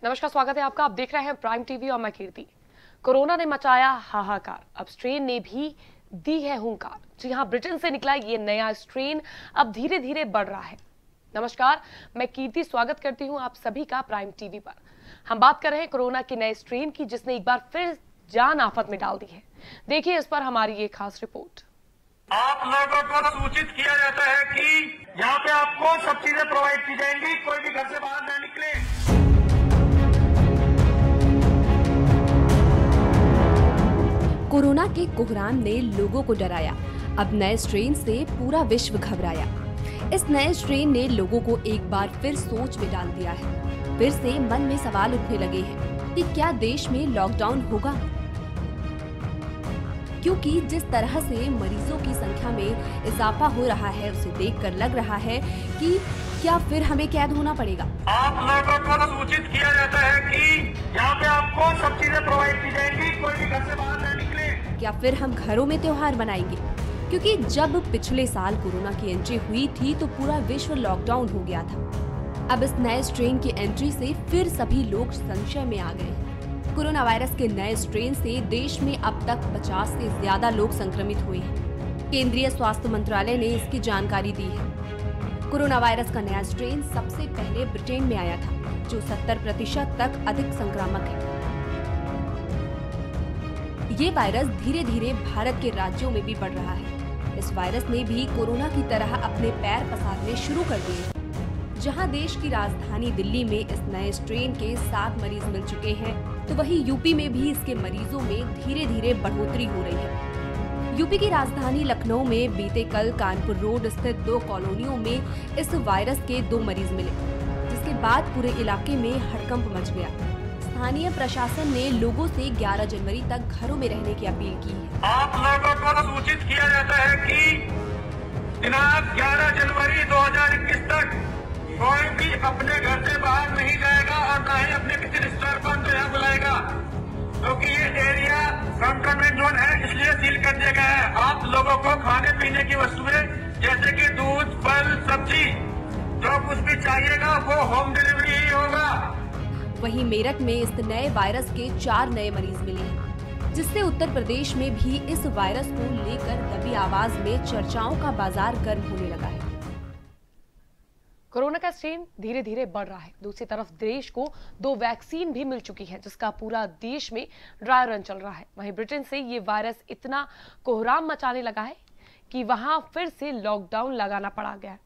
नमस्कार, स्वागत है आपका। आप देख रहे हैं प्राइम टीवी और मैं कीर्ति। कोरोना ने मचाया हाहाकार, अब स्ट्रेन ने भी दी है हुंकार। जी हां, ब्रिटेन से निकला ये नया स्ट्रेन अब धीरे धीरे बढ़ रहा है। नमस्कार, मैं कीर्ति स्वागत करती हूं आप सभी का प्राइम टीवी पर। हम बात कर रहे हैं कोरोना के नए स्ट्रेन की, जिसने एक बार फिर जान आफत में डाल दी है। देखिए इस पर हमारी ये खास रिपोर्ट। आप लोगों को सूचित किया जाता है कि यहाँ पे आपको सब चीजें प्रोवाइड की जाएंगी, कोई भी घर से बाहर न निकले। कोरोना के कोहराम ने लोगों को डराया। अब नए स्ट्रेन से पूरा विश्व घबराया। इस नए स्ट्रेन ने लोगों को एक बार फिर सोच में डाल दिया है। फिर से मन में सवाल उठने लगे हैं कि क्या देश में लॉकडाउन होगा, क्योंकि जिस तरह से मरीजों की संख्या में इजाफा हो रहा है उसे देखकर लग रहा है कि क्या फिर हमें कैद होना पड़ेगा। आप लोगों को सूचित किया जाता है कि यहाँ पे आपको सब चीजें प्रोवाइड की जाएंगी, कोई भी घर से बाहर न निकले। क्या फिर हम घरों में त्योहार मनाएंगे? क्योंकि जब पिछले साल कोरोना की एंट्री हुई थी तो पूरा विश्व लॉकडाउन हो गया था। अब इस नए स्ट्रेन की एंट्री से फिर सभी लोग संशय में आ गए हैं। कोरोना वायरस के नए स्ट्रेन से देश में अब तक 50 से ज्यादा लोग संक्रमित हुए हैं। केंद्रीय स्वास्थ्य मंत्रालय ने इसकी जानकारी दी है। कोरोना वायरस का नया स्ट्रेन सबसे पहले ब्रिटेन में आया था, जो 70% तक अधिक संक्रामक है। ये वायरस धीरे धीरे भारत के राज्यों में भी बढ़ रहा है। इस वायरस ने भी कोरोना की तरह अपने पैर पसारने शुरू कर दिए। जहां देश की राजधानी दिल्ली में इस नए स्ट्रेन के 7 मरीज मिल चुके हैं, तो वहीं यूपी में भी इसके मरीजों में धीरे धीरे बढ़ोतरी हो रही है। यूपी की राजधानी लखनऊ में बीते कल कानपुर रोड स्थित 2 कॉलोनियों में इस वायरस के 2 मरीज मिले, जिसके बाद पूरे इलाके में हड़कंप मच गया। स्थानीय प्रशासन ने लोगों से 11 जनवरी तक घरों में रहने की अपील की है। आप लोगों को सूचित किया जाता है कि दिनांक 11 जनवरी 2021 तक कोई भी अपने घर से बाहर नहीं जाएगा और न ही अपने किसी रिश्तेदार को यहाँ बुलाएगा, क्योंकि ये एरिया कंटेनमेंट जोन है, इसलिए सील कर दिया गया है। आप लोगों को खाने पीने की वस्तुएं जैसे कि दूध, फल, सब्जी, जो कुछ भी चाहिएगा वो होम डिलीवरी ही होगा। वहीं मेरठ में इस नए वायरस के 4 नए मरीज मिले हैं, जिससे उत्तर प्रदेश में भी इस वायरस को लेकर दबी आवाज में चर्चाओं का बाजार गर्म होने लगा है। कोरोना का स्ट्रेन धीरे धीरे बढ़ रहा है। दूसरी तरफ देश को 2 वैक्सीन भी मिल चुकी है, जिसका पूरा देश में ड्राई रन चल रहा है। वहीं ब्रिटेन से ये वायरस इतना कोहराम मचाने लगा है कि वहां फिर से लॉकडाउन लगाना पड़ा गया।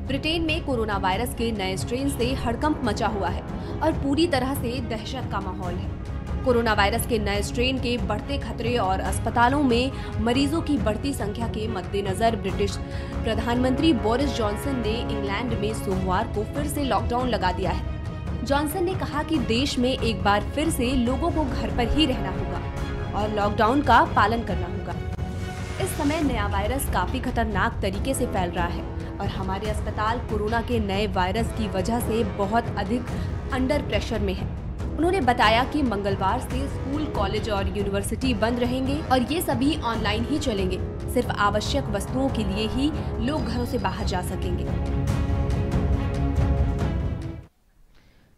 ब्रिटेन में कोरोना वायरस के नए स्ट्रेन से हड़कंप मचा हुआ है और पूरी तरह से दहशत का माहौल है। कोरोना वायरस के नए स्ट्रेन के बढ़ते खतरे और अस्पतालों में मरीजों की बढ़ती संख्या के मद्देनजर ब्रिटिश प्रधानमंत्री बोरिस जॉनसन ने इंग्लैंड में सोमवार को फिर से लॉकडाउन लगा दिया है। जॉनसन ने कहा कि देश में एक बार फिर से लोगों को घर पर ही रहना होगा और लॉकडाउन का पालन करना होगा। इस समय नया वायरस काफी खतरनाक तरीके से फैल रहा है और हमारे अस्पताल कोरोना के नए वायरस की वजह से बहुत अधिक अंडर प्रेशर में है। उन्होंने बताया कि मंगलवार से स्कूल, कॉलेज और यूनिवर्सिटी बंद रहेंगे और ये सभी ऑनलाइन ही चलेंगे। सिर्फ आवश्यक वस्तुओं के लिए ही लोग घरों से बाहर जा सकेंगे।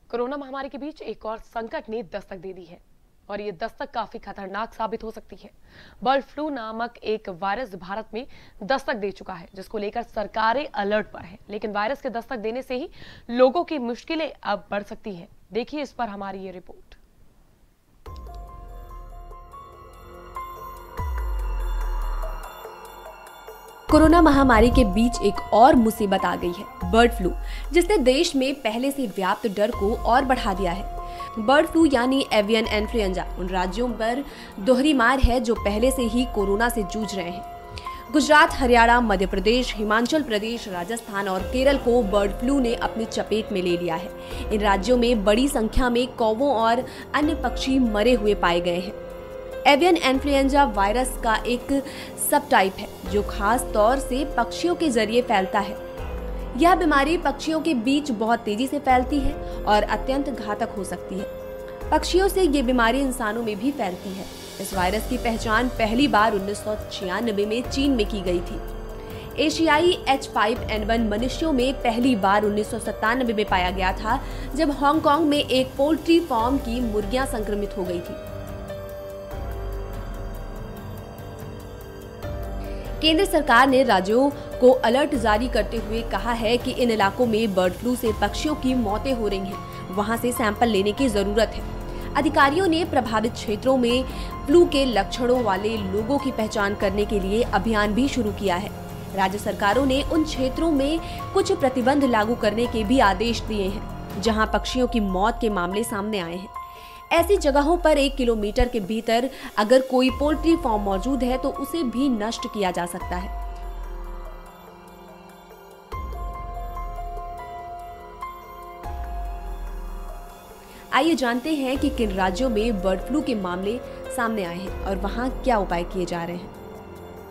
कोरोना महामारी के बीच एक और संकट ने दस्तक दे दी है और ये दस्तक काफी खतरनाक साबित हो सकती है। बर्ड फ्लू नामक एक वायरस भारत में दस्तक दे चुका है, जिसको लेकर सरकारें अलर्ट पर है। लेकिन वायरस के दस्तक देने से ही लोगों की मुश्किलें अब बढ़ सकती हैं। देखिए इस पर हमारी ये रिपोर्ट। कोरोना महामारी के बीच एक और मुसीबत आ गई है, बर्ड फ्लू, जिसने देश में पहले से व्याप्त डर को और बढ़ा दिया है। बर्ड फ्लू यानी एवियन इन्फ्लुएंजा उन राज्यों पर दोहरी मार है जो पहले से ही कोरोना से जूझ रहे हैं। गुजरात, हरियाणा, मध्य प्रदेश, हिमाचल प्रदेश, राजस्थान और केरल को बर्ड फ्लू ने अपनी चपेट में ले लिया है। इन राज्यों में बड़ी संख्या में कौवों और अन्य पक्षी मरे हुए पाए गए हैं। एवियन इन्फ्लुएंजा वायरस का एक सब टाइप है जो खास तौर से पक्षियों के जरिए फैलता है। यह बीमारी पक्षियों के बीच बहुत तेजी से फैलती है और अत्यंत घातक हो सकती है। पक्षियों से ये बीमारी इंसानों में भी फैलती है। इस वायरस की पहचान पहली बार 1996 में चीन में की गई थी। एशियाई H5N1 मनुष्यों में पहली बार 1997 में पाया गया था, जब हांगकांग में एक पोल्ट्री फार्म की मुर्गियां संक्रमित हो गई थी। केंद्र सरकार ने राज्यों को अलर्ट जारी करते हुए कहा है कि इन इलाकों में बर्ड फ्लू से पक्षियों की मौतें हो रही हैं, वहां से सैंपल लेने की जरूरत है। अधिकारियों ने प्रभावित क्षेत्रों में फ्लू के लक्षणों वाले लोगों की पहचान करने के लिए अभियान भी शुरू किया है। राज्य सरकारों ने उन क्षेत्रों में कुछ प्रतिबंध लागू करने के भी आदेश दिए हैं, जहां पक्षियों की मौत के मामले सामने आए हैं। ऐसी जगहों पर 1 किलोमीटर के भीतर अगर कोई पोल्ट्री फार्म मौजूद है तो उसे भी नष्ट किया जा सकता है। आइए जानते हैं कि किन राज्यों में बर्ड फ्लू के मामले सामने आए हैं और वहां क्या उपाय किए जा रहे हैं।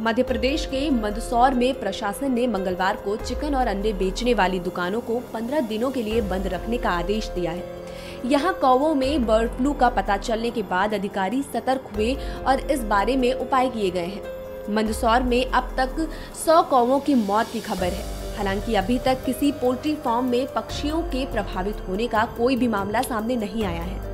मध्य प्रदेश के मंदसौर में प्रशासन ने मंगलवार को चिकन और अंडे बेचने वाली दुकानों को 15 दिनों के लिए बंद रखने का आदेश दिया है। यहाँ कौवों में बर्ड फ्लू का पता चलने के बाद अधिकारी सतर्क हुए और इस बारे में उपाय किए गए हैं। मंदसौर में अब तक 100 कौवों की मौत की खबर है। हालांकि अभी तक किसी पोल्ट्री फार्म में पक्षियों के प्रभावित होने का कोई भी मामला सामने नहीं आया है।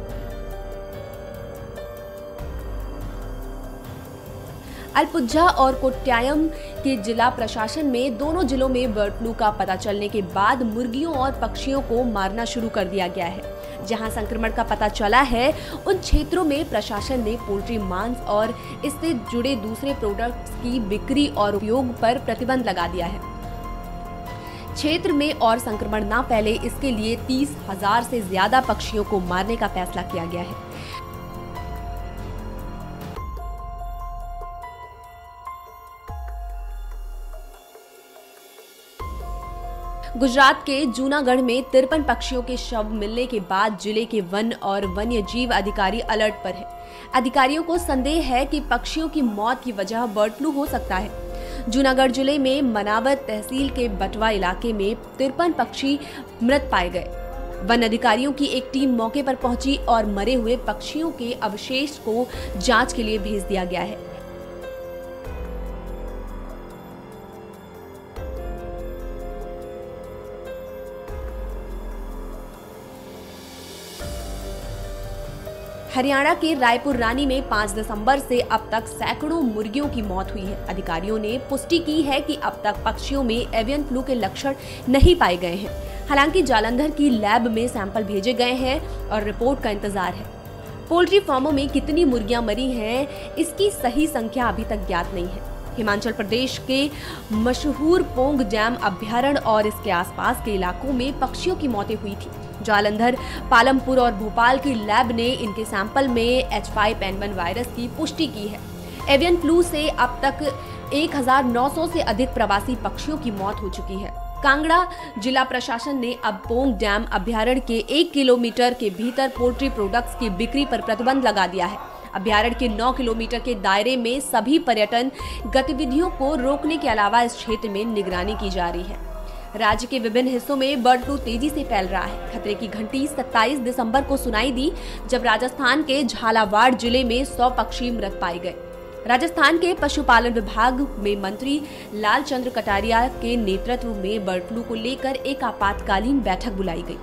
अल्पुझा और कोट्टायम के जिला प्रशासन में दोनों जिलों में बर्ड फ्लू का पता चलने के बाद मुर्गियों और पक्षियों को मारना शुरू कर दिया गया है। जहां संक्रमण का पता चला है, उन क्षेत्रों में प्रशासन ने पोल्ट्री मांस और इससे जुड़े दूसरे प्रोडक्ट्स की बिक्री और उपयोग पर प्रतिबंध लगा दिया है। क्षेत्र में और संक्रमण न फैले, इसके लिए 30,000 से ज्यादा पक्षियों को मारने का फैसला किया गया है। गुजरात के जूनागढ़ में 53 पक्षियों के शव मिलने के बाद जिले के वन और वन्य जीव अधिकारी अलर्ट पर हैं। अधिकारियों को संदेह है कि पक्षियों की मौत की वजह बर्ड फ्लू हो सकता है। जूनागढ़ जिले में मनावर तहसील के बटवा इलाके में 53 पक्षी मृत पाए गए। वन अधिकारियों की एक टीम मौके पर पहुंची और मरे हुए पक्षियों के अवशेष को जांच के लिए भेज दिया गया है। हरियाणा के रायपुर रानी में 5 दिसंबर से अब तक सैकड़ों मुर्गियों की मौत हुई है। अधिकारियों ने पुष्टि की है कि अब तक पक्षियों में एवियन फ्लू के लक्षण नहीं पाए गए हैं। हालांकि जालंधर की लैब में सैंपल भेजे गए हैं और रिपोर्ट का इंतजार है। पोल्ट्री फार्मों में कितनी मुर्गियां मरी हैं, इसकी सही संख्या अभी तक ज्ञात नहीं है। हिमाचल प्रदेश के मशहूर पोंग डैम अभ्यारण्य और इसके आसपास के इलाकों में पक्षियों की मौतें हुई थी। जालंधर, पालमपुर और भोपाल की लैब ने इनके सैंपल में H5N1 वायरस की पुष्टि की है। एवियन फ्लू से अब तक 1900 से अधिक प्रवासी पक्षियों की मौत हो चुकी है। कांगड़ा जिला प्रशासन ने अब पोंग डैम अभ्यारण्य के 1 किलोमीटर के भीतर पोल्ट्री प्रोडक्ट्स की बिक्री पर प्रतिबंध लगा दिया है। अभ्यारण्य के 9 किलोमीटर के दायरे में सभी पर्यटन गतिविधियों को रोकने के अलावा इस क्षेत्र में निगरानी की जा रही है। राज्य के विभिन्न हिस्सों में बर्ड फ्लू तेजी से फैल रहा है। खतरे की घंटी 27 दिसंबर को सुनाई दी, जब राजस्थान के झालावाड़ जिले में 100 पक्षी मृत पाए गए। राजस्थान के पशुपालन विभाग में मंत्री लालचंद्र कटारिया के नेतृत्व में बर्ड फ्लू को लेकर एक आपातकालीन बैठक बुलाई गई।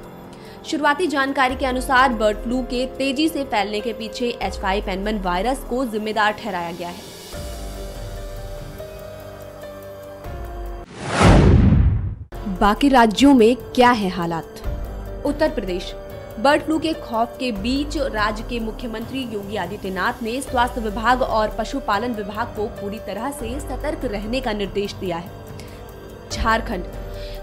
शुरुआती जानकारी के अनुसार बर्ड फ्लू के तेजी से फैलने के पीछे H5N1 वायरस को जिम्मेदार ठहराया गया है। बाकी राज्यों में क्या है हालात? उत्तर प्रदेश बर्ड फ्लू के खौफ के बीच राज्य के मुख्यमंत्री योगी आदित्यनाथ ने स्वास्थ्य विभाग और पशुपालन विभाग को पूरी तरह से सतर्क रहने का निर्देश दिया है। झारखंड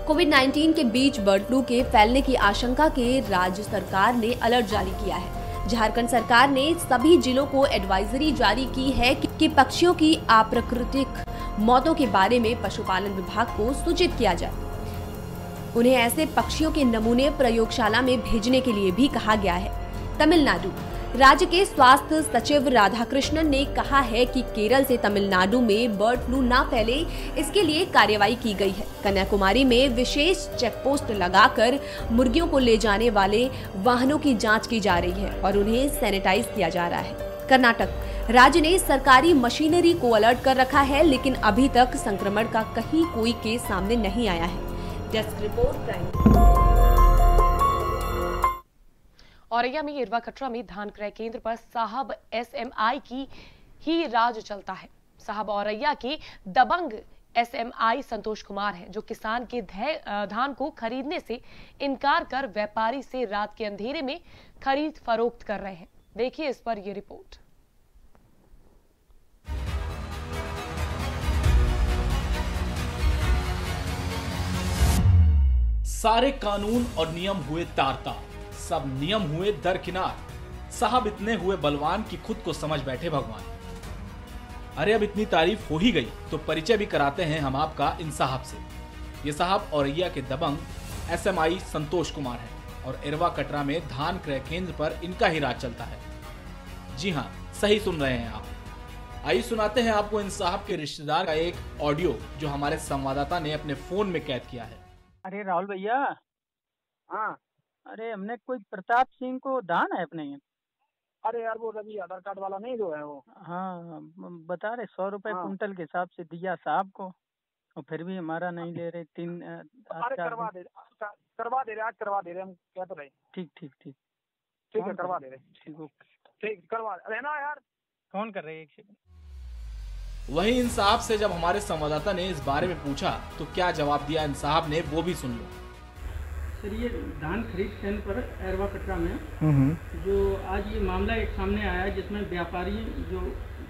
कोविड-19 के बीच बर्ड फ्लू के फैलने की आशंका के राज्य सरकार ने अलर्ट जारी किया है। झारखंड सरकार ने सभी जिलों को एडवाइजरी जारी की है कि पक्षियों की अप्राकृतिक मौतों के बारे में पशुपालन विभाग को सूचित किया जाए। उन्हें ऐसे पक्षियों के नमूने प्रयोगशाला में भेजने के लिए भी कहा गया है। तमिलनाडु राज्य के स्वास्थ्य सचिव राधाकृष्णन ने कहा है कि केरल से तमिलनाडु में बर्ड फ्लू न फैले, इसके लिए कार्रवाई की गई है। कन्याकुमारी में विशेष चेकपोस्ट लगाकर मुर्गियों को ले जाने वाले वाहनों की जांच की जा रही है और उन्हें सैनिटाइज किया जा रहा है। कर्नाटक राज्य ने सरकारी मशीनरी को अलर्ट कर रखा है, लेकिन अभी तक संक्रमण का कहीं कोई केस सामने नहीं आया है। Desk report prime. औरैया में इरवा कटरा में धान क्रय केंद्र पर साहब एसएमआई की ही राज चलता है। साहब औरैया के दबंग एसएमआई संतोष कुमार हैं, जो किसान के धान को खरीदने से इनकार कर व्यापारी से रात के अंधेरे में खरीद फरोख्त कर रहे हैं। देखिए इस पर यह रिपोर्ट। सारे कानून और नियम हुए तार-तार, सब नियम हुए दरकिनार। साहब इतने हुए बलवान कि खुद को समझ बैठे भगवान। अरे अब इतनी तारीफ हो ही गई तो परिचय भी कराते हैं हम आपका इन साहब से। ये साहब औरैया के दबंग एसएमआई संतोष कुमार हैं और इरवा कटरा में धान क्रय केंद्र पर इनका ही राज चलता है। जी हाँ, सही सुन रहे हैं आप। आइए सुनाते हैं आपको इन साहब के रिश्तेदार का एक ऑडियो जो हमारे संवाददाता ने अपने फोन में कैद किया है। अरे राहुल भैया, हाँ, अरे हमने कोई प्रताप सिंह को धान है अपने। अरे यार वो रवि आधार कार्ड वाला नहीं जो है वो। हाँ, बता रहे 100 रुपए हाँ। कुंटल के हिसाब से दिया साहब को, और फिर भी हमारा नहीं ले रहे। अरे करवा दे रहे, आज करवा दे रहे, हम क्या तो रहे। ठीक ठीक ठीक ठीक है, करवा दे रहे। ठीक, ओके। ठीक, करवा रहना यार। फोन कर रहे एक सेकंड। वहीं इन साहब से जब हमारे संवाददाता ने इस बारे में पूछा तो क्या जवाब दिया इन साहब ने, वो भी सुन लो। सर, ये धान खरीद केंद्र पर इरवा कटरा में जो आज ये मामला एक सामने आया है, जिसमें व्यापारी जो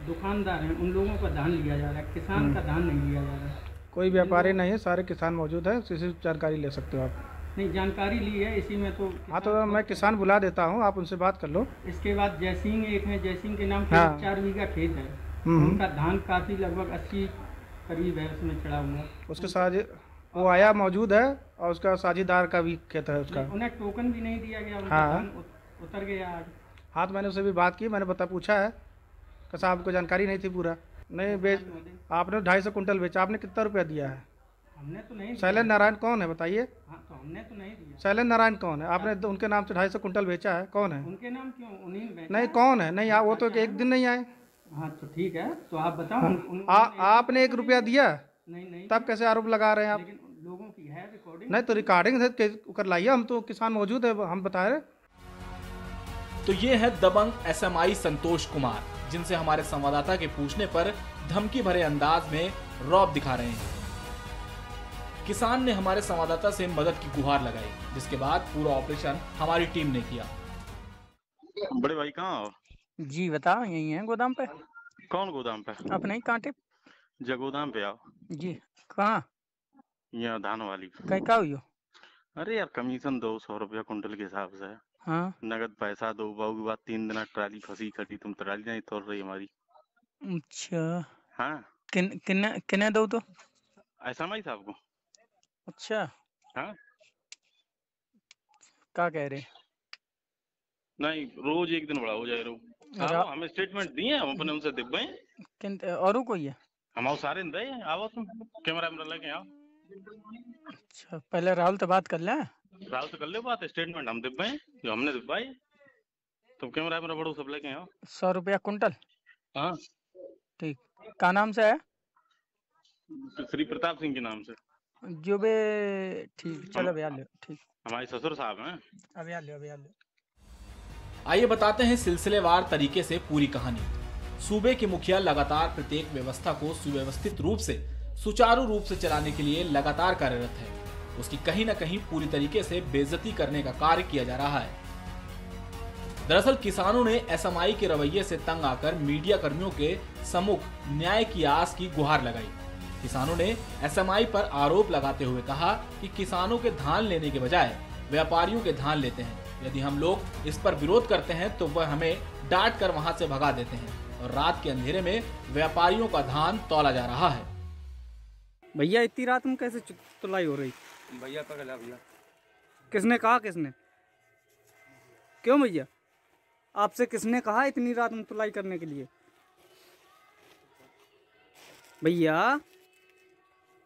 दुकानदार हैं उन लोगों का धान लिया जा रहा है, किसान का धान नहीं लिया जा रहा है। कोई व्यापारी नहीं है, सारे किसान मौजूद है, किसी जानकारी ले सकते हो आप। नहीं, जानकारी ली है इसी में तो। हाँ, तो मैं किसान बुला देता हूँ, आप उनसे बात कर लो। इसके बाद जयसिंह एक है, जयसिंह के नाम पे हाँ। 4 बीघा खेत है, उनका धान काफी लगभग 80 करीब है उसमें चढ़ा हुआ। उसके साथ वो आया मौजूद है और उसका साझेदार का भी खेत है उसका। उन्हें टोकन भी नहीं दिया गया, उनका हाँ। धान उतर गया आज। हाँ, तो मैंने उससे भी बात की, मैंने पूछा है कि साहब को जानकारी नहीं थी पूरा। नहीं बेच, आपने 250 कुंटल बेचा, आपने कितना रुपया दिया है? हमने तो नहीं। शैलेंद्र नारायण कौन है बताइए? हाँ, तो हमने तो नहीं दिया। शैलेंद्र नारायण कौन है? आपने उनके नाम से 250 कुंटल बेचा है, कौन है? उनके नाम क्यों? उन्हीं नहीं, कौन है? नहीं, वो तो एक दिन नहीं आए। हाँ, तो ठीक है, तो आप बताओ। आपने 1 रुपया दिया? नहीं, तब कैसे आरोप लगा रहे हैं आप? लेकिन लोगों की है रिकॉर्डिंग। नहीं, तो रिकॉर्डिंग कर लाइए, हम तो किसान मौजूद है, हम बता रहे। तो ये है दबंग एसएमआई संतोष कुमार, जिनसे हमारे संवाददाता के पूछने पर धमकी भरे अंदाज में रौब दिखा रहे हैं। किसान ने हमारे संवाददाता से मदद की गुहार लगाई, जिसके बाद पूरा ऑपरेशन हमारी टीम ने किया। बड़े भाई कहाँ हो? जी बताओ, यही है गोदाम पे। कौन गोदाम पे? अपने ही कांटे। गोदाम पे आओ। जी, कहाँ? यहाँ धान वाली। क्या हुई हो? अरे यार, कमीशन 200 रुपया कुंटल के हिसाब से। हाँ, नगद पैसा दो, बाबू के बाद 3 दिन ट्राली फंसी खड़ी, तुम ट्राली नहीं तोड़ रही हमारी। अच्छा। हाँ, किन्ने दो तो? ऐसा माई साहब को। अच्छा, हाँ, क्या कह रहे? नहीं, रोज एक दिन बड़ा हो जाए। आओ, हमें स्टेटमेंट दिए, हम अपने उनसे दिब्बे। और कोई है? हम सारे दे। आओ तुम, कैमरा लेके आओ। अच्छा, पहले राहुल से बात कर ले। राहुल से कर ले बात, स्टेटमेंट हम दिब्बे जो हमने दिब्बाई। तुम कैमरा बड़ो सब लेके आओ। 100 रुपया कुंटल? हाँ, ठीक। क्या नाम से है? श्री प्रताप सिंह के नाम से। जो बे ठीक, चलो भैया ले। ठीक, हमारे ससुर साहब हैं। अभी आ ले। आइए बताते हैं सिलसिलेवार तरीके से पूरी कहानी। सूबे के मुखिया लगातार प्रत्येक व्यवस्था को सुव्यवस्थित रूप से सुचारू रूप से चलाने के लिए लगातार कार्यरत है। उसकी कहीं न कहीं पूरी तरीके से बेइज्जती करने का कार्य किया जा रहा है। दरअसल किसानों ने एसएमआई के रवैये से तंग आकर मीडिया कर्मियों के सम्मुख न्याय की आस की गुहार लगाई। किसानों ने एसएमआई पर आरोप लगाते हुए कहा कि किसानों के धान लेने के बजाय व्यापारियों के धान लेते हैं। यदि हम लोग इस पर विरोध करते हैं तो वह हमें डांट कर वहां से भगा देते हैं और रात के अंधेरे में व्यापारियों का धान तौला जा रहा है। भैया, इतनी रात में कैसे तुलाई हो रही? भैया पकड़ा भैया। किसने कहा? किसने? क्यों भैया, आपसे किसने कहा इतनी रात में तुलाई करने के लिए? भैया,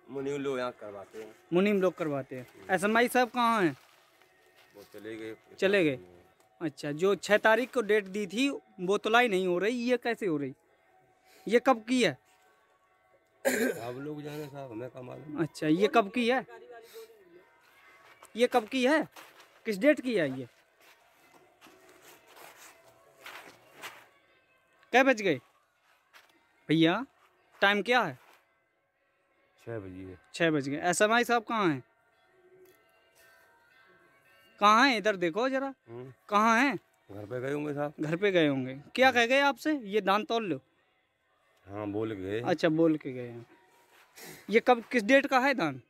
मुनीम लोग यहाँ करवाते हैं। मुनीम लोग करवाते हैं। एसएमआई साहब कहाँ हैं? वो चले गए। चले गए? अच्छा, जो 6 तारीख को डेट दी थी वो तुलाई नहीं हो रही, ये कैसे हो रही? ये कब की है? आप लोग जाने साहब, हमें क्या मालूम। अच्छा, ये कब की है? ये कब की है? किस डेट की है ये? क्या बज गए भैया? टाइम क्या है? 6 बजे। 6 बज गए। SMI साहब कहाँ हैं? कहाँ हैं? इधर देखो जरा, कहाँ हैं? घर पे गए होंगे साहब। घर पे गए होंगे। क्या कह गए आपसे? ये दान तौल लो। हाँ, बोल के गए। अच्छा, बोल के गए हैं। ये कब, किस डेट का है दान?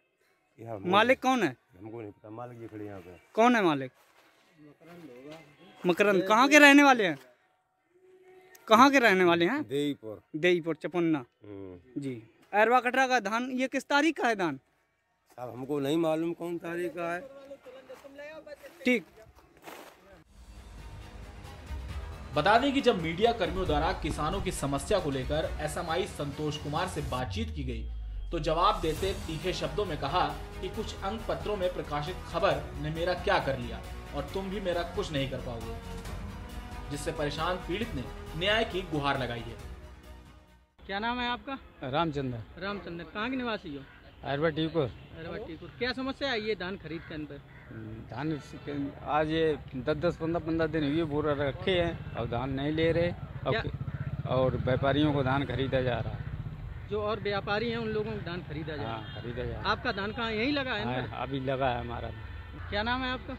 मालिक कौन है? हमको नहीं पता। मालिक जी खड़े यहाँ पे। कौन है मालिक? मकरंद। कहाँ के रहने वाले हैं? कहाँ के रहने वाले हैं? देईपुर चपन्ना जी। एरवा कटरा का धान ये किस तारीख का है दान? अब हमको नहीं मालूम कौन तारीख का है। ठीक। बता दें कि जब मीडिया कर्मियों द्वारा किसानों की समस्या को लेकर SMI संतोष कुमार से बातचीत की गई तो जवाब देते तीखे शब्दों में कहा कि कुछ अंक पत्रों में प्रकाशित खबर ने मेरा क्या कर लिया और तुम भी मेरा कुछ नहीं कर पाओगे, जिससे परेशान पीड़ित ने न्याय की गुहार लगाई है। क्या नाम है आपका? रामचंद्र। रामचंद्र। कहाँ के निवासी हो? एरवा टीपुर। अरवा टीपुर। क्या समस्या आई है धान खरीद करने पर? धान आज ये 10-15 दिन हुए बोरा रखे हैं और धान नहीं ले रहे और व्यापारियों को धान खरीदा जा रहा है। जो और व्यापारी हैं उन लोगों को धान खरीदा जा रहा है? खरीदा जा रहा है। आपका धान कहाँ यहीं लगा है? अभी लगा है हमारा। क्या नाम है आपका?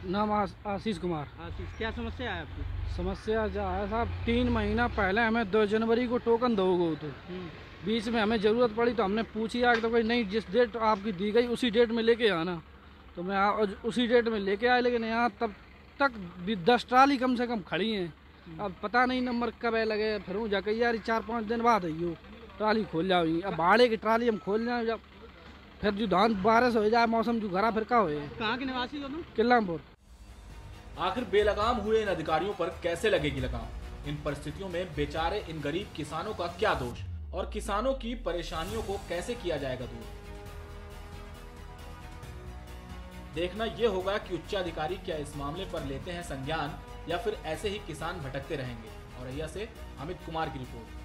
नाम आशीष कुमार। आशीष। क्या समस्या है आपकी? समस्या जो है साहब, 3 महीना पहले हमें 2 जनवरी को टोकन दोगे तो बीच में हमें ज़रूरत पड़ी तो हमने पूछी आगे तो कोई नहीं, जिस डेट आपकी दी गई उसी डेट में लेके आना। तो मैं उसी डेट में लेके आया, लेकिन यहाँ तब तक 10 ट्राली कम से कम खड़ी हैं। अब पता नहीं नंबर कब लगे। फिर हूँ जाकर यार 4-5 दिन बाद आई ट्राली खोल जाओगी। अब भाड़े की ट्राली हम खोल जाए, जब फिर जो धान बारिश हो जाए, मौसम जो घरा फिर का हो। कहाँ के निवासी हो तुम? किल्लामपुर। आखिर बेलगाम हुए इन अधिकारियों पर कैसे लगेगी लगाम? इन परिस्थितियों में बेचारे इन गरीब किसानों का क्या दोष और किसानों की परेशानियों को कैसे किया जाएगा दूर? देखना यह होगा कि उच्चाधिकारी क्या इस मामले पर लेते हैं संज्ञान या फिर ऐसे ही किसान भटकते रहेंगे। औरैया से अमित कुमार की रिपोर्ट।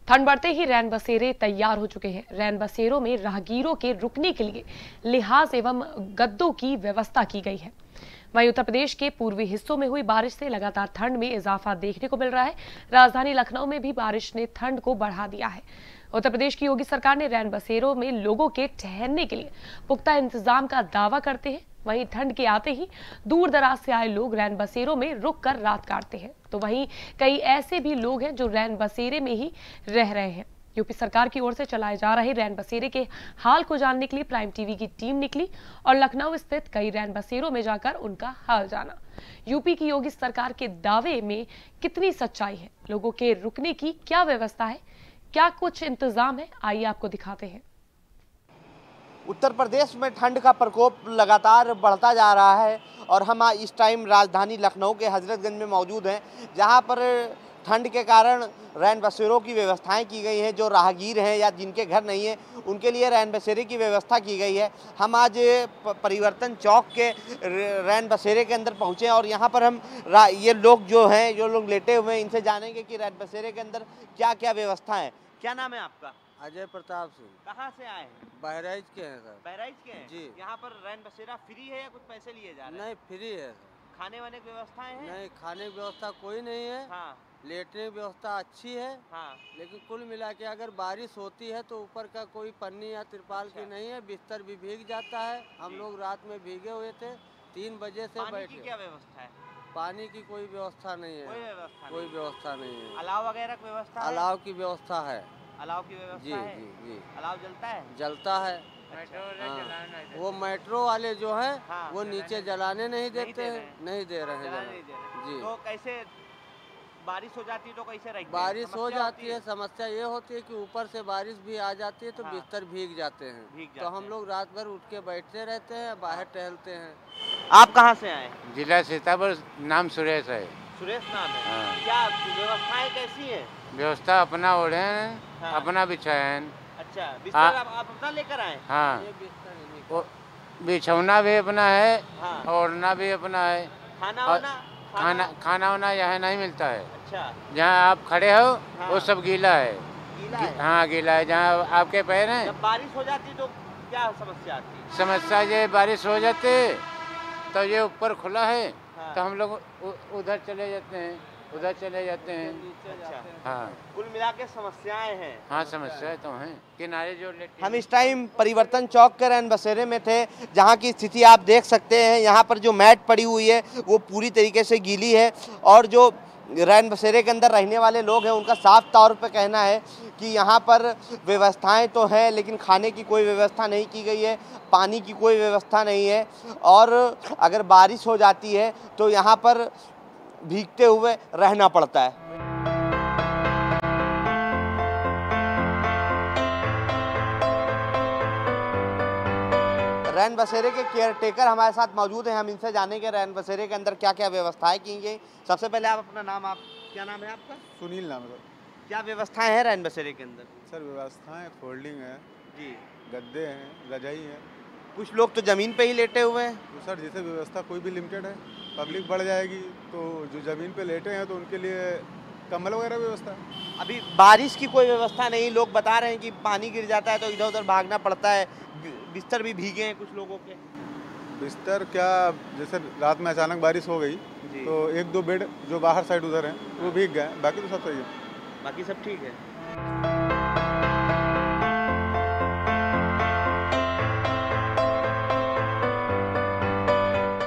ठंड बढ़ते ही रैन बसेरे तैयार हो चुके हैं। रैन बसेरों में राहगीरों के रुकने के लिए लिहाज एवं गद्दों की व्यवस्था की गई है। वहीं उत्तर प्रदेश के पूर्वी हिस्सों में हुई बारिश से लगातार ठंड में इजाफा देखने को मिल रहा है। राजधानी लखनऊ में भी बारिश ने ठंड को बढ़ा दिया है। उत्तर प्रदेश की योगी सरकार ने रैन बसेरों में लोगों के ठहरने के लिए पुख्ता इंतजाम का दावा करते हैं। वहीं ठंड के आते ही दूर दराज से आए लोग रैन बसेरों में रुक कर रात काटते हैं, तो वहीं कई ऐसे भी लोग हैं जो रैन बसेरे में ही रह रहे हैं। यूपी सरकार की ओर से चलाए जा रहे रैन बसेरे के हाल को जानने के लिए प्राइम टीवी की टीम निकली और लखनऊ स्थित कई रैन बसेरों में जाकर उनका हाल जाना। यूपी की योगी सरकार के दावे में कितनी सच्चाई है, लोगों के रुकने की क्या व्यवस्था है, क्या कुछ इंतजाम है, आइए आपको दिखाते हैं। उत्तर प्रदेश में ठंड का प्रकोप लगातार बढ़ता जा रहा है और हम इस टाइम राजधानी लखनऊ के हजरतगंज में मौजूद हैं, जहां पर ठंड के कारण रैन बसेरों की व्यवस्थाएं की गई हैं। जो राहगीर हैं या जिनके घर नहीं है उनके लिए रैन बसेरे की व्यवस्था की गई है। हम आज परिवर्तन चौक के रैन बसेरे के अंदर पहुंचे और यहाँ पर हम ये लोग जो हैं, जो लोग लेटे हुए हैं, इनसे जानेंगे कि रैन बसेरे के अंदर क्या क्या व्यवस्था है। क्या नाम है आपका? अजय प्रताप सिंह। कहाँ से आए हैं? बहराइच के हैं सर। बहराइच के हैं जी। यहाँ पर रैन बसेरा फ्री है या कुछ पैसे लिए जा रहे हैं? नहीं, फ्री है सर। खाने वाने की व्यवस्थाएं हैं? नहीं, खाने की व्यवस्था कोई नहीं है। हाँ। लेटने की व्यवस्था अच्छी है। हाँ। लेकिन कुल मिला के अगर बारिश होती है तो ऊपर का कोई पन्नी या तिरपाल की नहीं है, बिस्तर भी भीग जाता है। हम लोग रात में भीगे हुए थे, 3 बजे से बैठे। पानी की क्या व्यवस्था है? पानी की कोई व्यवस्था नहीं है। कोई व्यवस्था नहीं है। अलाव वगैरह की व्यवस्था? अलाव की व्यवस्था है। अलाव की व्यवस्था है? जी जी। अलाव जलता है? जलता है। हाँ। वो मेट्रो वाले जो हैं वो नीचे जलाने नहीं देते हैं, नहीं दे रहे हैं जी। तो कैसे बारिश हो जाती है तो कैसे रहेंगे? बारिश हो जाती है, समस्या ये होती है कि ऊपर से बारिश भी आ जाती है तो बिस्तर भीग जाते हैं। तो हम लोग रात भर उठ के बैठते रहते हैं, बाहर टहलते हैं। आप कहाँ से आए? जिला सीतापुर। नाम सुरेश है। सुरेश नाम है। हाँ। क्या व्यवस्थाएं कैसी है? व्यवस्था अपना ओढ़े हैं। हाँ। अपना बिछाए हैं। अच्छा, बिस्तर आप अपना लेकर आए? हाँ। बिछौना भी अपना है, हाँ। ओढ़ना भी अपना है। खाना और वाना खाना वाना यहाँ नहीं मिलता है। अच्छा, जहाँ आप खड़े हो हाँ। वो सब गीला है। गीला है? हाँ गीला है। जहाँ आपके पैर हैं, जब बारिश हो जाती तो क्या समस्या आती है? समस्या ये बारिश हो जाती तो ये ऊपर खुला है, हाँ। तो हम लोग उधर चले जाते हैं, उधर चले जाते हैं। अच्छा, हाँ कुल मिला के समस्याएं हैं। हाँ समस्याएं तो हैं। किनारे जो हम इस टाइम परिवर्तन चौक के रैन बसेरे में थे, जहां की स्थिति आप देख सकते हैं। यहां पर जो मैट पड़ी हुई है वो पूरी तरीके से गीली है और जो रैन बसेरे के अंदर रहने वाले लोग हैं उनका साफ तौर पे कहना है कि यहाँ पर व्यवस्थाएं तो हैं लेकिन खाने की कोई व्यवस्था नहीं की गई है, पानी की कोई व्यवस्था नहीं है और अगर बारिश हो जाती है तो यहाँ पर भीगते हुए रहना पड़ता है। रैन बसेरे के केयरटेकर हमारे साथ मौजूद हैं, हम इनसे जानेंगे रैन बसेरे के अंदर क्या क्या व्यवस्थाएं की गई। सबसे पहले आप अपना नाम, आप क्या नाम है आपका? सुनील नाम है। क्या व्यवस्थाएं हैं रैन बसेरे के अंदर? सर व्यवस्थाएं फोल्डिंग है जी, गद्दे हैं, रजाई है। कुछ लोग तो ज़मीन पे ही लेटे हुए हैं। तो सर जैसे व्यवस्था कोई भी लिमिटेड है, पब्लिक बढ़ जाएगी तो जो ज़मीन पे लेटे हैं तो उनके लिए कम्बल वगैरह व्यवस्था। अभी बारिश की कोई व्यवस्था नहीं, लोग बता रहे हैं कि पानी गिर जाता है तो इधर उधर भागना पड़ता है, बिस्तर भी भीगे हैं कुछ लोगों के। बिस्तर क्या, जैसे रात में अचानक बारिश हो गई तो एक दो बेड जो बाहर साइड उधर हैं वो भीग गए, बाकी तो सब सही है। बाकी सब ठीक है।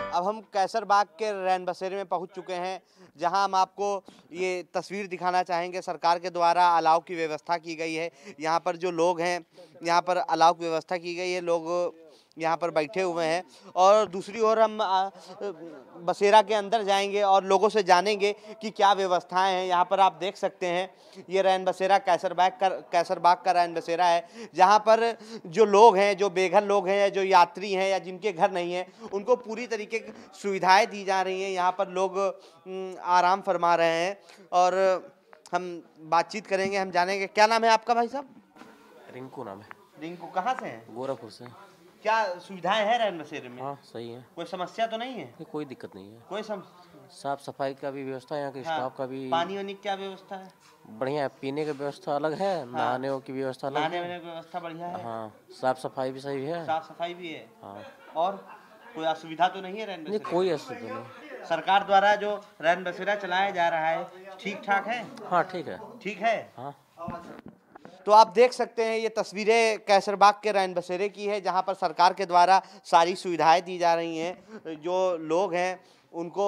अब हम कैसरबाग के रैन बसेरे में पहुंच चुके हैं, जहां हम आपको ये तस्वीर दिखाना चाहेंगे। सरकार के द्वारा अलाव की व्यवस्था की गई है। यहाँ पर जो लोग हैं, यहाँ पर अलाव की व्यवस्था की गई है, लोग यहाँ पर बैठे हुए हैं और दूसरी ओर हम बसेरा के अंदर जाएंगे और लोगों से जानेंगे कि क्या व्यवस्थाएं हैं। यहाँ पर आप देख सकते हैं ये रैन बसेरा कैसरबाग का रैन बसेरा है, जहाँ पर जो लोग हैं, जो बेघर लोग हैं या जो यात्री हैं या जिनके घर नहीं हैं, उनको पूरी तरीके की सुविधाएं दी जा रही हैं। यहाँ पर लोग आराम फरमा रहे हैं और हम बातचीत करेंगे, हम जानेंगे। क्या नाम है आपका भाई साहब? रिंकू नाम है। रिंकू, कहाँ से हैं? गोरखपुर से। क्या सुविधाएं हैं रैन बसेरे में? हाँ सही है, कोई समस्या तो नहीं है? कोई दिक्कत नहीं है। कोई साफ सफाई का भी व्यवस्था है, यहाँ के स्टाफ का भी। पानी वानी क्या व्यवस्था है? बढ़िया है, पीने की व्यवस्था अलग है, नहाने की व्यवस्था अलग है। नहाने की व्यवस्था बढ़िया है। हाँ, साफ सफाई भी सही है। साफ सफाई भी है। हाँ। और कोई असुविधा तो नहीं है रैन बसेरे? कोई असुविधा नहीं। सरकार द्वारा जो रैन बसेरा चलाया जा रहा है ठीक ठाक है? हाँ ठीक है। ठीक है। हाँ। तो आप देख सकते हैं ये तस्वीरें कैसरबाग के रैन बसेरे की है, जहां पर सरकार के द्वारा सारी सुविधाएं दी जा रही हैं। जो लोग हैं उनको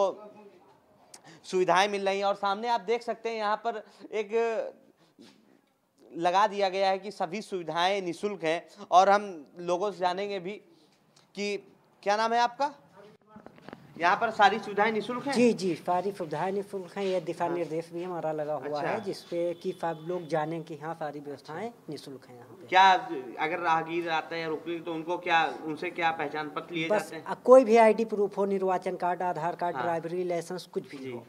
सुविधाएं मिल रही हैं और सामने आप देख सकते हैं यहाँ पर एक लगा दिया गया है कि सभी सुविधाएं निःशुल्क हैं और हम लोगों से जानेंगे भी कि क्या नाम है आपका? यहाँ पर सारी सुविधाएं निःशुल्क हैं? जी जी, सारी सुविधाएं निःशुल्क हैं। ये दिशा निर्देश भी हमारा लगा हुआ है जिसपे कि सब लोग जाने कि हाँ सारी व्यवस्थाएं निःशुल्क हैं यहाँ पे। क्या अगर राहगीर आते हैं रुकने तो उनको क्या, उनसे क्या पहचान पत्र लिए जाते हैं? कोई भी आईडी प्रूफ हो, निर्वाचन कार्ड, आधार कार्ड, ड्राइवरी लाइसेंस, कुछ भी हो।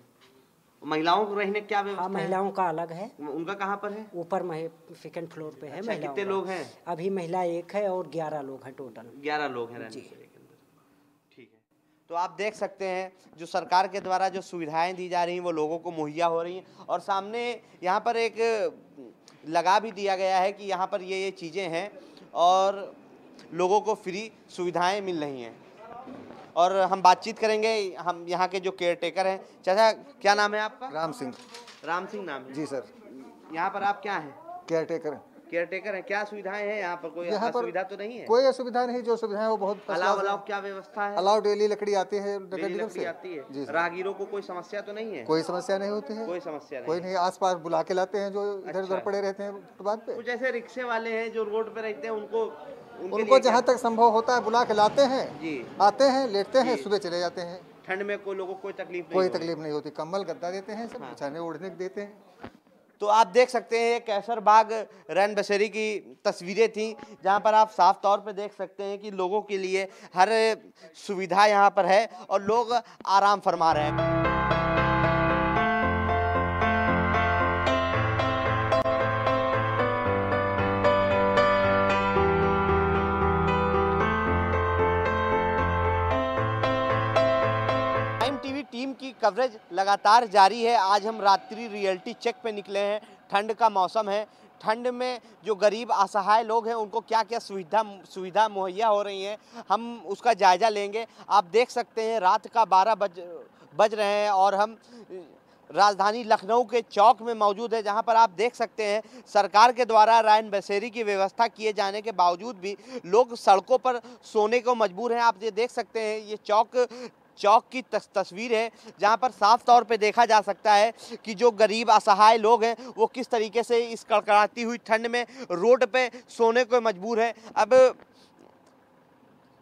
महिलाओं को रहने क्या व्यवस्था? हाँ, महिलाओं का अलग है। उनका कहाँ पर है? ऊपर सेकंड फ्लोर पे है। महिलाओं कितने लोग हैं? अभी महिला 1 है और 11 लोग हैं टोटल। 11 लोग हैं जी। ठीक है, तो आप देख सकते हैं जो सरकार के द्वारा जो सुविधाएं दी जा रही हैं वो लोगों को मुहैया हो रही हैं और सामने यहाँ पर एक लगा भी दिया गया है कि यहाँ पर ये चीज़ें हैं और लोगों को फ्री सुविधाएं मिल रही हैं। और हम बातचीत करेंगे, हम यहाँ के जो केयरटेकर हैं। चाचा, क्या नाम है आपका? राम सिंह। राम सिंह नाम है? जी सर। यहाँ पर आप क्या हैं? केयरटेकर। केयरटेकर हैं। क्या सुविधाएं हैं यहाँ पर? कोई असुविधा तो नहीं है? कोई असुविधा नहीं, जो सुविधाएं वो बहुत। अलाव क्या व्यवस्था है? अलाव डेली लकड़ी आती है नगर से। आती है। राहगीरों को कोई समस्या तो नहीं है? कोई समस्या नहीं होती है। कोई समस्या कोई नहीं, आसपास बुला के लाते हैं जो इधर उधर पड़े रहते हैं फुटपाथ पे। कुछ ऐसे रिक्शे वाले हैं जो रोड पे रहते हैं, उनको जहाँ तक संभव होता है बुला के लाते हैं जी। आते हैं, लेटते हैं, सुबह चले जाते हैं। ठंड में कोई लोगों को कोई तकलीफ नहीं होती। कंबल गद्दा देते हैं, सब बिछाने ओढ़ने देते हैं। तो आप देख सकते हैं कैसरबाग रैन बसेरे की तस्वीरें थी, जहां पर आप साफ तौर पे देख सकते हैं कि लोगों के लिए हर सुविधा यहां पर है और लोग आराम फरमा रहे हैं। टीम की कवरेज लगातार जारी है। आज हम रात्रि रियलिटी चेक पे निकले हैं। ठंड का मौसम है, ठंड में जो गरीब असहाय लोग हैं उनको क्या क्या सुविधा मुहैया हो रही हैं, हम उसका जायजा लेंगे। आप देख सकते हैं रात का 12 बज रहे हैं और हम राजधानी लखनऊ के चौक में मौजूद है, जहां पर आप देख सकते हैं सरकार के द्वारा रैन बसेरी की व्यवस्था किए जाने के बावजूद भी लोग सड़कों पर सोने को मजबूर हैं। आप ये देख सकते हैं, ये चौक की तस्वीर है, जहां पर साफ तौर पे देखा जा सकता है कि जो गरीब असहाय लोग हैं वो किस तरीके से इस कड़कड़ाती हुई ठंड में रोड पे सोने को मजबूर है। अब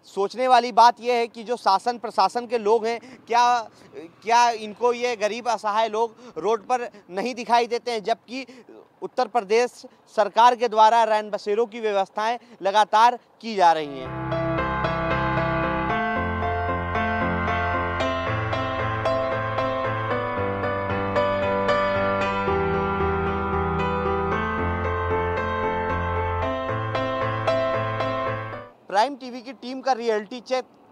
सोचने वाली बात यह है कि जो शासन प्रशासन के लोग हैं, क्या इनको ये गरीब असहाय लोग रोड पर नहीं दिखाई देते हैं, जबकि उत्तर प्रदेश सरकार के द्वारा रैन बसेरों की व्यवस्थाएं लगातार की जा रही हैं। प्राइम टीवी की टीम का रियलिटी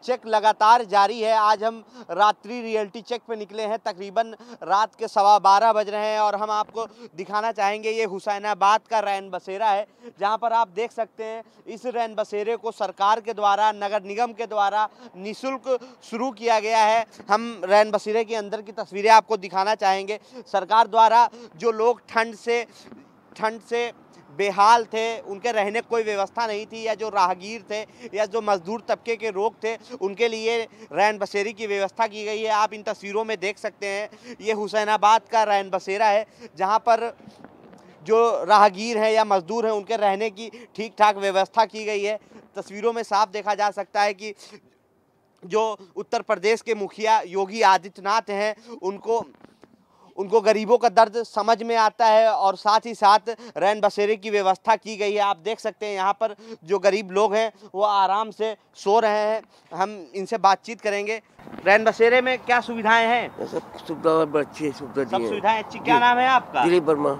चेक लगातार जारी है। आज हम रात्रि रियलिटी चेक पे निकले हैं। तकरीबन रात के 12:15 बज रहे हैं और हम आपको दिखाना चाहेंगे, ये हुसैनाबाद का रैन बसेरा है, जहां पर आप देख सकते हैं इस रैन बसेरे को सरकार के द्वारा, नगर निगम के द्वारा निःशुल्क शुरू किया गया है। हम रैन बसेरे के अंदर की तस्वीरें आपको दिखाना चाहेंगे। सरकार द्वारा जो लोग ठंड से बेहाल थे, उनके रहने कोई व्यवस्था नहीं थी, या जो राहगीर थे या जो मजदूर तबके के लोग थे, उनके लिए रैन बसेरी की व्यवस्था की गई है। आप इन तस्वीरों में देख सकते हैं, ये हुसैनाबाद का रैन बसेरा है, जहां पर जो राहगीर हैं या मजदूर हैं उनके रहने की ठीक ठाक व्यवस्था की गई है। तस्वीरों में साफ देखा जा सकता है कि जो उत्तर प्रदेश के मुखिया योगी आदित्यनाथ हैं, उनको गरीबों का दर्द समझ में आता है और साथ ही साथ रैन बसेरे की व्यवस्था की गई है। आप देख सकते हैं यहाँ पर जो गरीब लोग हैं वो आराम से सो रहे हैं। हम इनसे बातचीत करेंगे। रैन बसेरे में क्या सुविधाएं हैं? सब सुविधा अच्छी है, सब सुविधाएं अच्छी। क्या नाम है आपका? दिलीप वर्मा।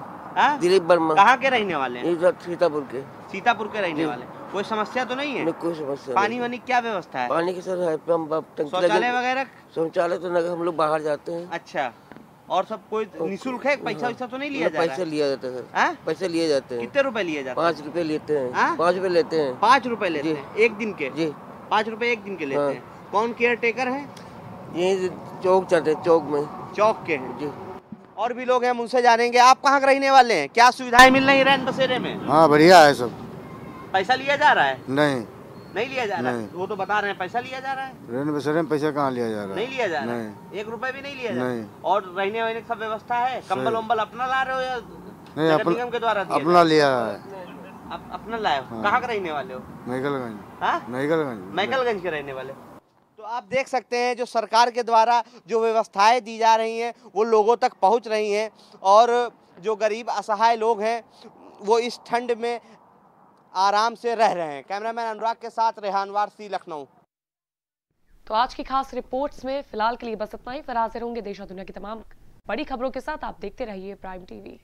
दिलीप वर्मा। कहाँ के रहने वाले हैं? सीतापुर के रहने वाले। कोई समस्या तो नहीं है? नहीं, कोई समस्या। पानी वानी क्या व्यवस्था है? पानी की सर है, शौचालय वगैरह? शौचालय तो नगर हम लोग बाहर जाते हैं। अच्छा, और सब कोई निःशुल्क है? पैसा वैसा तो नहीं लिया जा रहा है? पैसे लिया जाता है सर। पैसे लिए जाते हैं। कितने रुपए लिए जाते हैं? 5 रुपए लेते हैं। 5 रुपए लेते हैं। 5 रुपए लेते हैं एक दिन के? जी, 5 रुपए एक दिन के लेते हैं। कौन केयर टेकर है? ये चौक में। चौक के हैं जी। और भी लोग हैं, हम उनसे जानेंगे। आप कहाँ के रहने वाले हैं? क्या सुविधाएं मिल रही है रैन बसेरे में? हाँ, बढ़िया है सब। पैसा लिया जा रहा है? नहीं लिया जा रहा है। वो तो बता रहे हैं पैसा लिया जा रहा है। रैन बसेरे में पैसा कहाँ लिया जा रहा है? नहीं लिया जा रहा है, 1 रुपए भी नहीं लिया जा रहा है। और रहने वहने की सब व्यवस्था है? कंबल वम्बल अपना ला रहे हो या नगर निगम के द्वारा? अपना लिया है। अपना लाए हो? कहाँ के रहने वाले हो? मैकलगंज के रहने वाले। तो आप देख सकते हैं जो सरकार के द्वारा जो व्यवस्थाएं दी जा रही हैं वो लोगों तक पहुंच रही हैं, और जो गरीब असहाय लोग हैं वो इस ठंड में आराम से रह रहे हैं। कैमरामैन अनुराग के साथ रेहान वारसी, लखनऊ। तो आज की खास रिपोर्ट्स में फिलहाल के लिए बस इतना ही। फिर हाजिर होंगे देश और दुनिया की तमाम बड़ी खबरों के साथ। आप देखते रहिए प्राइम टीवी।